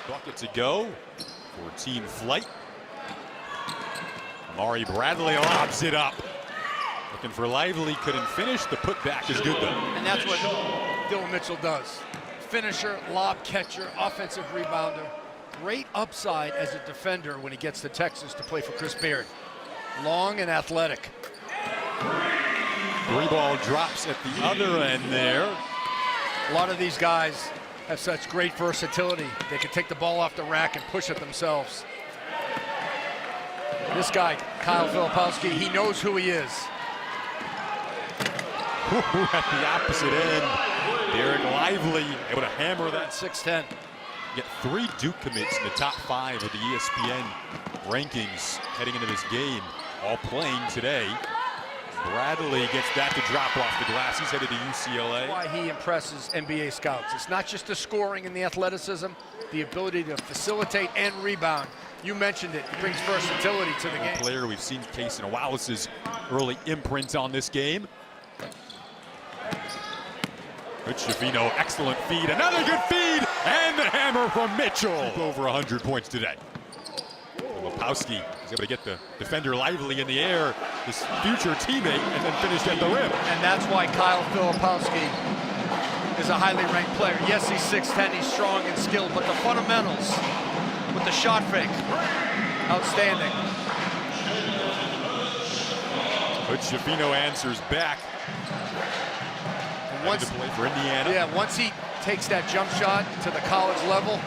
Bucket to go for Team Flight. Amari Bradley lobs it up. Looking for Lively, couldn't finish. The putback is good though. And that's what Dillon Mitchell does. Finisher, lob catcher, offensive rebounder. Great upside as a defender when he gets to Texas to play for Chris Beard. Long and athletic. Three ball drops at the other end there. A lot of these guys have such great versatility. They can take the ball off the rack and push it themselves. This guy, Kyle Filipowski, he knows who he is. At the opposite end, Derek Lively able to hammer that. 6'10". Get 3 Duke commits in the top 5 of the ESPN rankings heading into this game, all playing today. Bradley gets that to drop off the glass. He's headed to UCLA. Why he impresses NBA scouts. It's not just the scoring and the athleticism, the ability to facilitate and rebound. You mentioned it. He brings versatility to the game. Player, we've seen Cason Wallace's early imprint on this game. Good Shavino, excellent feed, another good feed, and the hammer from Mitchell. Over 100 points today. Filipowski is able to get the defender Lively in the air, his future teammate, and then finished at the rim. And that's why Kyle Filipowski is a highly ranked player. Yes, he's 6'10", he's strong and skilled, but the fundamentals with the shot fake, outstanding. But Shavino answers back. Once, to play for Indiana. Yeah, once he takes that jump shot to the college level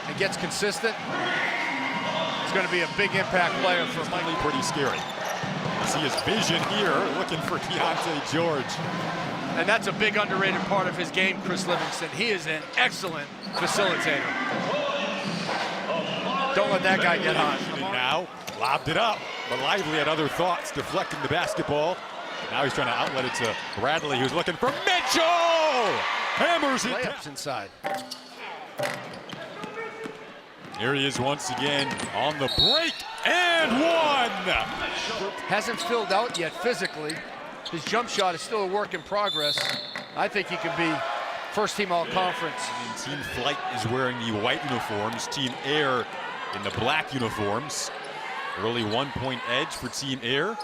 and gets consistent, he's going to be a big impact player for Mike. Pretty scary. You see his vision here, looking for Keontae George. And that's a big underrated part of his game, Chris Livingston. He is an excellent facilitator. Don't let that guy get hot. And now, lobbed it up, but Lively had other thoughts, deflecting the basketball. Now he's trying to outlet it to Bradley, who's looking for Mitchell! Hammers it Layups inside. Here he is once again on the break, and one! Hasn't filled out yet physically. His jump shot is still a work in progress. I think he could be first team all-conference. Team Flight is wearing the white uniforms, Team Air in the black uniforms. Early 1-point edge for Team Air.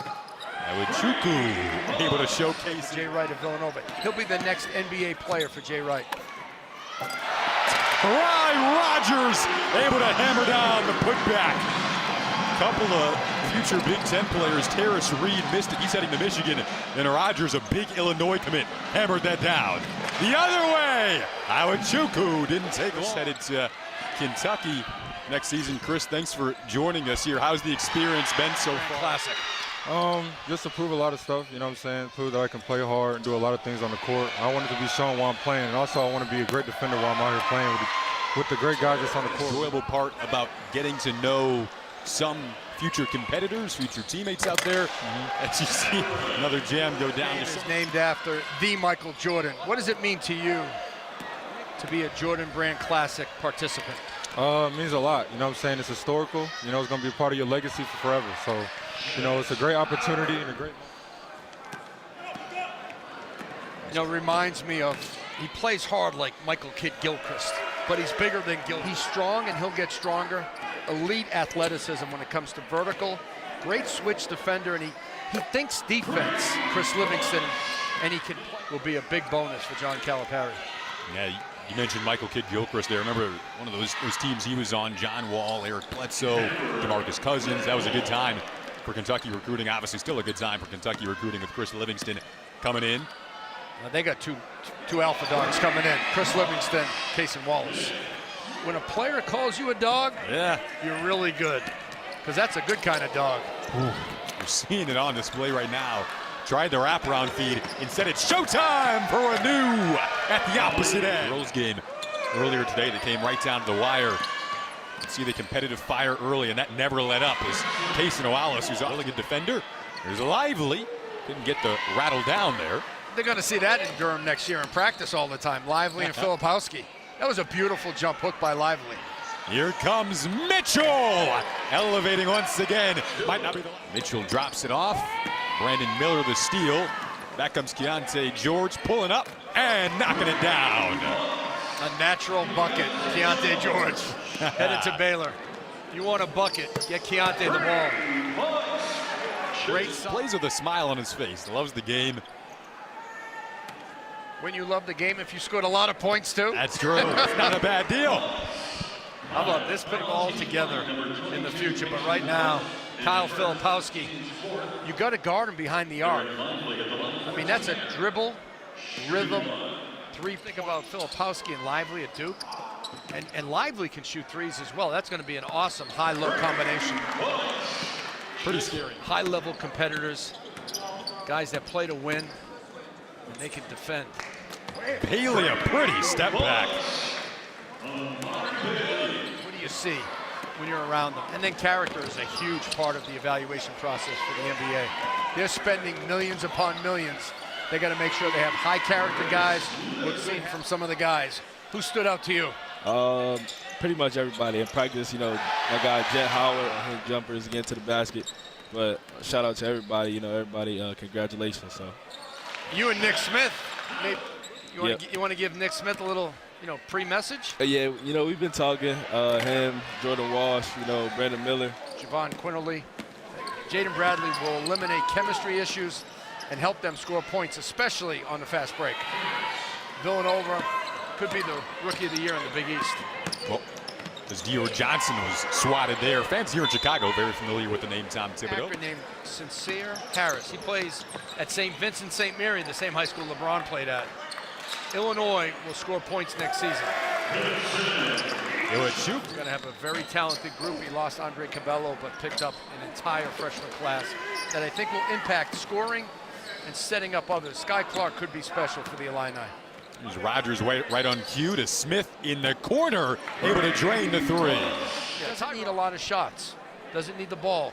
Awuchukwu able to showcase Jay Wright of Villanova. He'll be the next NBA player for Jay Wright. Rogers able to hammer down the putback. Couple of future Big Ten players. Terrace Reed missed it. He's heading to Michigan. And Rogers, a big Illinois commit, hammered that down. The other way, Awuchukwu didn't take long. Headed to Kentucky next season. Chris, thanks for joining us here. How's the experience been so far? Classic. Just to prove a lot of stuff, you know what I'm saying? Prove that I can play hard and do a lot of things on the court. I wanted to be shown while I'm playing, and also I want to be a great defender while I'm out here playing with the great guys that's on the court. The enjoyable part about getting to know some future competitors, future teammates out there, as you see another jam go down. It's named after the Michael Jordan. What does it mean to you to be a Jordan Brand Classic participant? It means a lot. You know what I'm saying? It's historical. You know, it's going to be a part of your legacy for forever. So, you know, it's a great opportunity and a great... You know, it reminds me of, he plays hard like Michael Kidd Gilchrist, but he's bigger than Gilchrist. He's strong and he'll get stronger. Elite athleticism when it comes to vertical. Great switch defender, and he thinks defense, Chris Livingston, and he can play. Will be a big bonus for John Calipari. Yeah, you mentioned Michael Kidd Gilchrist there. Remember one of those teams he was on, John Wall, Eric Bledsoe, DeMarcus Cousins. That was a good time for Kentucky recruiting. Obviously still a good time for Kentucky recruiting with Chris Livingston coming in. They got two alpha dogs coming in. Chris Livingston, Cason Wallace. When a player calls you a dog, yeah, you're really good, because that's a good kind of dog. Ooh, you're seeing it on display right now. Tried the wraparound feed. Instead, it's showtime for a new at the opposite end. Girls game earlier today that came right down to the wire. You can see the competitive fire early, and that never let up. As Cason Wallace, who's a really good defender, there's Lively. Didn't get the rattle down there. They're going to see that in Durham next year in practice all the time. Lively and Filipowski. That was a beautiful jump hook by Lively. Here comes Mitchell, elevating once again. Might not be the Mitchell drops it off. Brandon Miller the steal. Back comes Keontae George pulling up and knocking it down. A natural bucket, Keontae George, headed to Baylor. You want a bucket, get Keontae the ball. Great Plays with a smile on his face. Loves the game. When you love the game, if you scored a lot of points too. That's true. It's not a bad deal. How about this putting all together in the future? But right now, Kyle Filipowski, you got to guard him behind the arc. I mean, that's a dribble, rhythm, three. Think about Filipowski and Lively at Duke. And Lively can shoot threes as well. That's going to be an awesome high-low combination. Pretty scary. High-level competitors, guys that play to win, and they can defend. Bailey, a pretty step back. What do you see when you're around them? And then character is a huge part of the evaluation process for the NBA. They're spending millions upon millions. They got to make sure they have high character guys. We've seen from some of the guys. Who stood out to you? Pretty much everybody. In practice, you know, my guy Jet Howard, his jumpers again to the basket. But shout out to everybody, you know, everybody, congratulations. So. You and Nick Smith, maybe you want to give Nick Smith a little, you know, pre-message? Yeah, you know, we've been talking, him, Jordan Walsh, you know, Brandon Miller. Javon Quinterly. Jaden Bradley will eliminate chemistry issues and help them score points, especially on the fast break. Villanova could be the Rookie of the Year in the Big East. Well, as Dior Johnson was swatted there. Fans here in Chicago very familiar with the name Tom Thibodeau. Actor named Sincere Harris. He plays at St. Vincent St. Mary, the same high school LeBron played at. Illinois will score points next season. He's going to have a very talented group. He lost Andre Cabello, but picked up an entire freshman class that I think will impact scoring and setting up others. Sky Clark could be special for the Illini. Here's Rogers right on cue to Smith in the corner, able to drain the three. Yeah, doesn't need a lot of shots. Doesn't need the ball.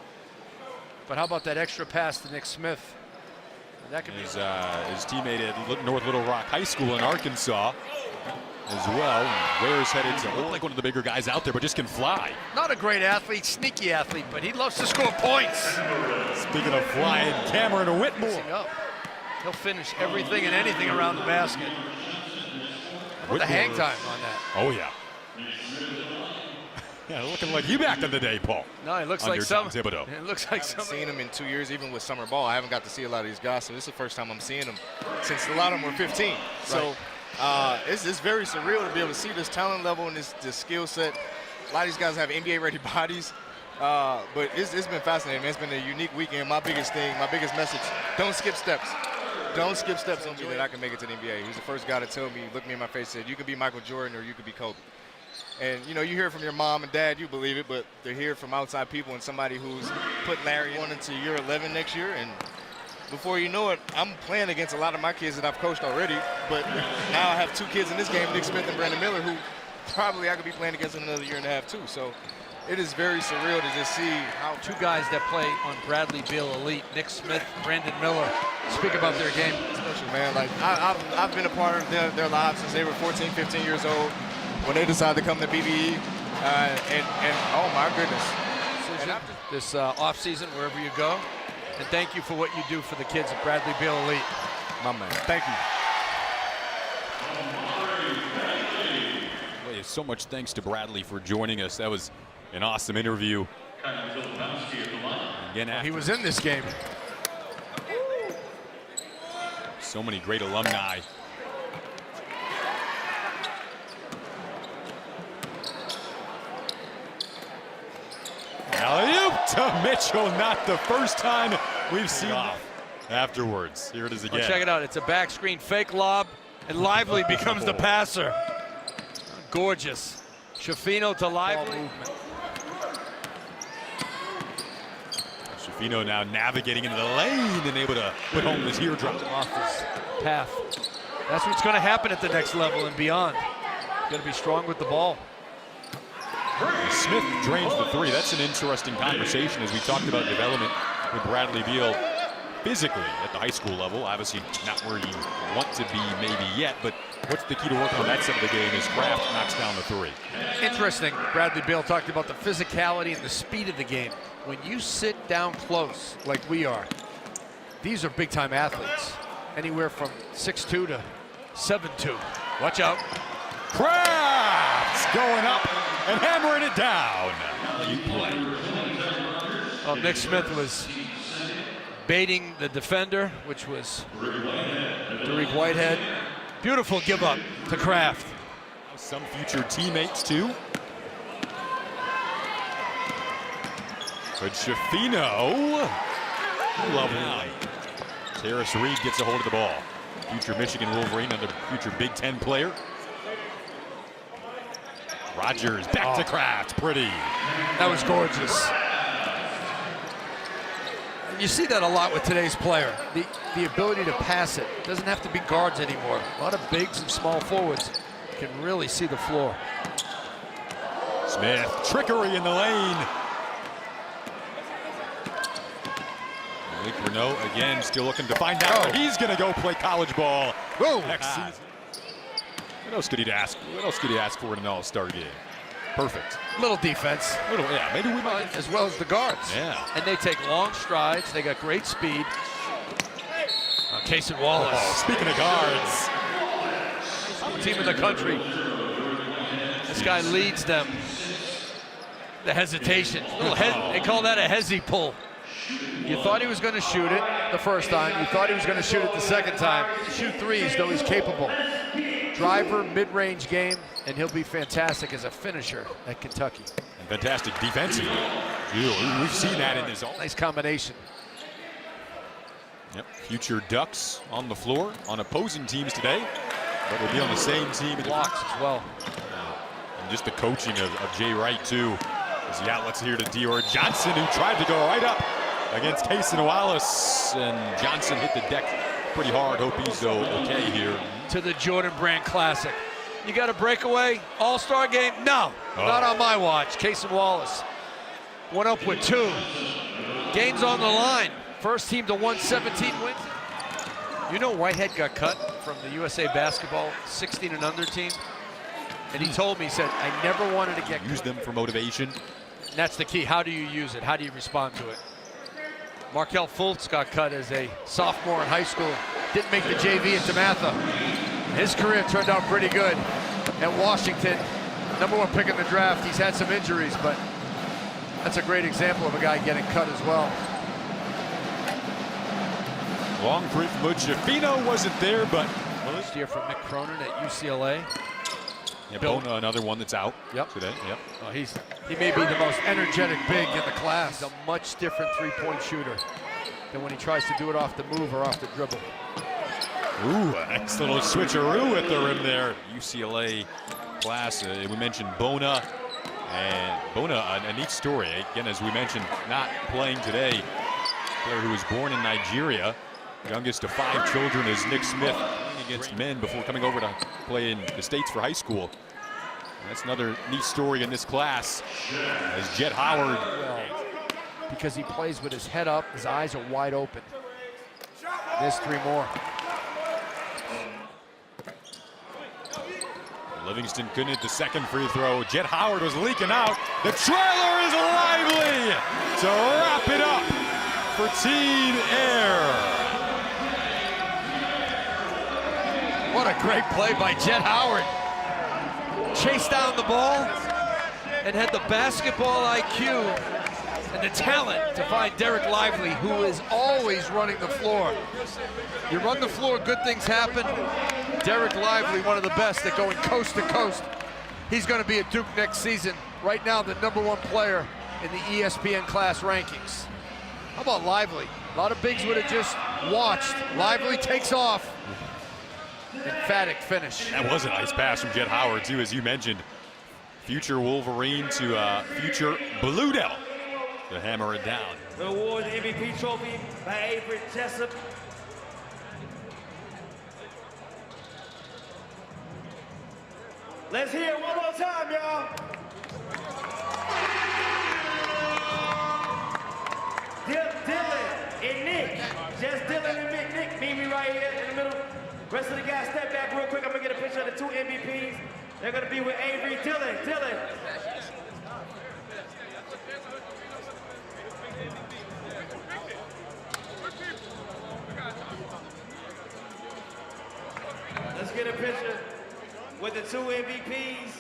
But how about that extra pass to Nick Smith? That could be his teammate at North Little Rock High School in Arkansas as well. Ware's headed to look like one of the bigger guys out there, but just can fly. Not a great athlete, sneaky athlete, but he loves to score points. Speaking of flying, Cameron Whitmore. He'll finish everything and anything around the basket. What the hang time on that? Oh, yeah. Yeah, looking like you back in the day, Paul. No, it looks like some. Thibodeau. It looks like some. I've seen him in 2 years, even with summer ball. I haven't got to see a lot of these guys, so this is the first time I'm seeing them since a lot of them were 15. So it's very surreal to be able to see this talent level and this skill set. A lot of these guys have NBA-ready bodies, but it's been fascinating, man. It's been a unique weekend. My biggest message, don't skip steps. Don't skip steps on me that I can make it to the NBA. He was the first guy to tell me, looked me in my face, said, you could be Michael Jordan or you could be Kobe. And, you know, you hear it from your mom and dad, you believe it, but to hear it from outside people and somebody who's put Larry on into year 11 next year, and before you know it, I'm playing against a lot of my kids that I've coached already, but now I have two kids in this game, Nick Smith and Brandon Miller, who probably I could be playing against in another year and a half too. So it is very surreal to just see how two guys that play on Bradley Beal Elite, Nick Smith, Brandon Miller, speak about their game. Special, man. Like I've been a part of their lives since they were 14, 15 years old. When they decided to come to BBE, and oh my goodness. This off season, wherever you go, and thank you for what you do for the kids at Bradley Beal Elite. My man, thank you. Well, so much thanks to Bradley for joining us. That was an awesome interview. Again, he was in this game. So many great alumni. Alley-oop to Mitchell, not the first time we've seen it afterwards. Here it is again. Oh, check it out. It's a back screen fake lob, and Lively becomes the passer. Gorgeous. Schifino to Lively. Schifino now navigating into the lane and able to put home the teardrop. Off his path. That's what's going to happen at the next level and beyond. Got to be strong with the ball. Smith drains the three. That's an interesting conversation as we talked about development with Bradley Beal physically at the high school level. Obviously not where you want to be maybe yet, but what's the key to working on that side of the game as Kraft knocks down the three? Interesting. Bradley Beal talked about the physicality and the speed of the game. When you sit down close like we are, these are big-time athletes. Anywhere from 6'2" to 7'2". Watch out. Crafts going up and hammering it down. Well, Nick Smith was baiting the defender, which was Dariq Whitehead. Beautiful give up to Kraft. Some future teammates too. But Schifino, lovely. Terrace Reed gets a hold of the ball. Future Michigan Wolverine, another future Big Ten player. Rogers back to Kraft, pretty. That was gorgeous. And you see that a lot with today's player. The ability to pass it. Doesn't have to be guards anymore. A lot of bigs and small forwards can really see the floor. Smith, trickery in the lane. Malik Renault again still looking to find out where he's gonna go play college ball next season. What else could he ask? What else could he ask for in an all-star game? Perfect. Little defense. Yeah, maybe we might. As well as the guards. Yeah. And they take long strides. They got great speed. Cason Wallace. Speaking of guards. Team in the country. This guy leads them. The hesitation. They call that a hezzy pull. You thought he was going to shoot it the first time. You thought he was going to shoot it the second time. Shoot threes, though he's capable. Driver, mid-range game, and he'll be fantastic as a finisher at Kentucky. And fantastic defensively. We've seen that in this. Nice combination. Yep, future Ducks on the floor on opposing teams today, but will be on the same team. Blocks as well. And just the coaching of Jay Wright, too. As the outlets here to Dior Johnson, who tried to go right up against Cason Wallace. And Johnson hit the deck pretty hard. Hope he's okay here. To the Jordan Brand Classic. You got a breakaway? All-star game? No, not on my watch. Cason Wallace went up with 2. Game's on the line. First team to 117 wins. You know Whitehead got cut from the USA Basketball 16 and under team? And he told me, he said, I never wanted to get Use them for motivation. And that's the key. How do you use it? How do you respond to it? Markelle Fultz got cut as a sophomore in high school. Didn't make the JV at DeMatha. His career turned out pretty good at Washington. #1 pick in the draft. He's had some injuries, but that's a great example of a guy getting cut as well. Long three from Schifino wasn't there, but Last year from Mick Cronin at UCLA. yeah, Bona, another one that's out Yep. today. Yep. Oh, he may be the most energetic big in the class. He's a much different three-point shooter than when he tries to do it off the move or off the dribble. Ooh, a nice little switcheroo at the rim there. UCLA class. We mentioned Bona. And Bona, a neat story. Again, as we mentioned, not playing today. Player who was born in Nigeria. Youngest of 5 children is Nick Smith, playing against men before coming over to play in the States for high school. And that's another neat story in this class. As Jet Howard. Because he plays with his head up, his eyes are wide open. There's 3 more. Livingston couldn't hit the second free throw. Jet Howard was leaking out. The trailer is lively to wrap it up for Team Air. What a great play by Jet Howard. Chased down the ball and had the basketball IQ and the talent to find Derek Lively, who is always running the floor. You run the floor, good things happen. Derek Lively, one of the best at going coast to coast. He's going to be at Duke next season. Right now, the #1 player in the ESPN class rankings. How about Lively? A lot of bigs would have just watched. Lively takes off. Emphatic finish. That was a nice pass from Jet Howard, too, as you mentioned. Future Wolverine to future Blue Devil to hammer it down. The award MVP trophy by Avery Jessup. Let's hear it one more time, y'all. Dylan and Nick. Just Dylan and Nick. Nick, meet me right here in the middle. Rest of the guys, step back real quick. I'm gonna get a picture of the 2 MVPs. They're gonna be with Avery. Dylan. Let's get a picture with the two MVPs.